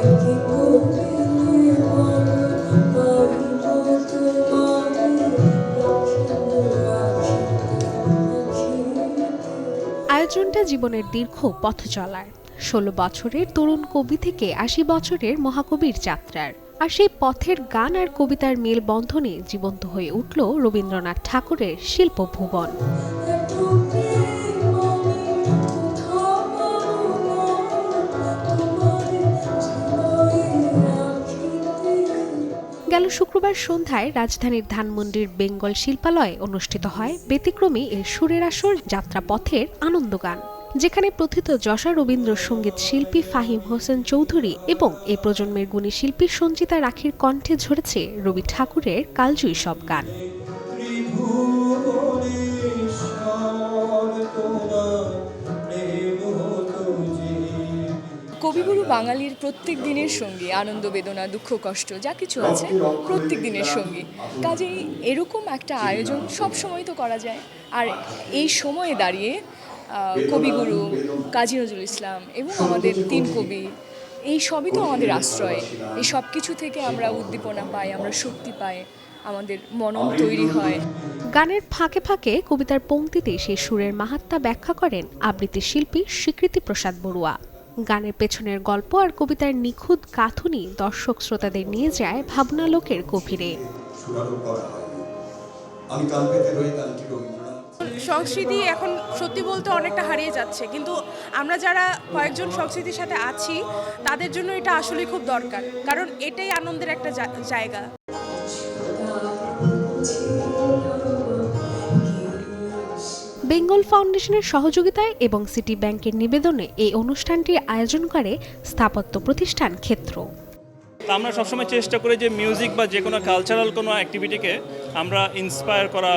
আয়োজনটা জীবনের দীর্ঘ পথ চলার, ১৬ বছরের তরুণ কবি থেকে ৮০ বছরের মহাকবির যাত্রার। আর সেই পথের গান আর কবিতার মেলবন্ধনে জীবন্ত হয়ে উঠল রবীন্দ্রনাথ ঠাকুরের শিল্পভুবন। গেল শুক্রবার সন্ধ্যায় রাজধানীর ধানমন্ডির বেঙ্গল শিল্পালয়ে অনুষ্ঠিত হয় ব্যতিক্রমী এই সুরের আসর যাত্রাপথের আনন্দগান, যেখানে প্রথিত যশা রবীন্দ্রসঙ্গীত শিল্পী ফাহিম হোসেন চৌধুরী এবং এই প্রজন্মের গুণী শিল্পী সঞ্চিতা রাখির কণ্ঠে ঝরেছে রবি ঠাকুরের কালজয়ী সব গান। কবিগুরু বাঙালির প্রত্যেক দিনের সঙ্গী, আনন্দ বেদনা দুঃখ কষ্ট যা কিছু আছে প্রত্যেক দিনের সঙ্গী। কাজেই এরকম একটা আয়োজন সব সময় তো করা যায়। আর এই সময়ে দাঁড়িয়ে কবিগুরু কাজী নজরুল ইসলাম এবং আমাদের ৩ কবি, এই সবই তো আমাদের আশ্রয়। এই সব কিছু থেকে আমরা উদ্দীপনা পাই, আমরা শক্তি পাই, আমাদের মনন তৈরি হয়। গানের ফাঁকে ফাঁকে কবিতার পংক্তিতে সেই সুরের মাহাত্ম্য ব্যাখ্যা করেন আবৃত্তি শিল্পী স্বীকৃতি প্রসাদ বড়ুয়া। গানের পেছনের গল্প আর কবিতার নিখুঁত গাঁথুনি দর্শক শ্রোতাদের নিয়ে যায় ভাবনালোকের গভীরে। সংস্কৃতি এখন সত্যি বলতে অনেকটা হারিয়ে যাচ্ছে, কিন্তু আমরা যারা কয়েকজন সংস্কৃতির সাথে আছি তাদের জন্য এটা আসলে খুব দরকার, কারণ এটাই আনন্দের একটা জায়গা। বেঙ্গল ফাউন্ডেশনের সহযোগিতায় এবং সিটি ব্যাংকের নিবেদনে এই অনুষ্ঠানটির আয়োজন করে স্থাপত্য প্রতিষ্ঠান ক্ষেত্র। আমরা সবসময় চেষ্টা করি যে মিউজিক বা যে কোনো কালচারাল কোনো অ্যাক্টিভিটিকে আমরা ইন্সপায়ার করা,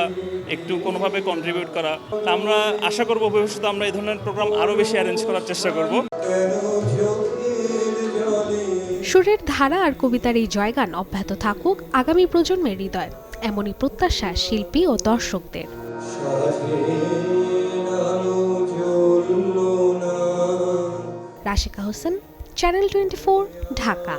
একটু কোনোভাবে কন্ট্রিবিউট করা। আমরা আশা করব ভবিষ্যতে আমরা এই ধরনের প্রোগ্রাম আরও বেশি অ্যারেঞ্জ করার চেষ্টা করব। সুরের ধারা আর কবিতার এই জয়গান অব্যাহত থাকুক আগামী প্রজন্মের হৃদয়, এমনই প্রত্যাশা শিল্পী ও দর্শকদের। রাশিকা হোসেন, চ্যানেল 24, ঢাকা।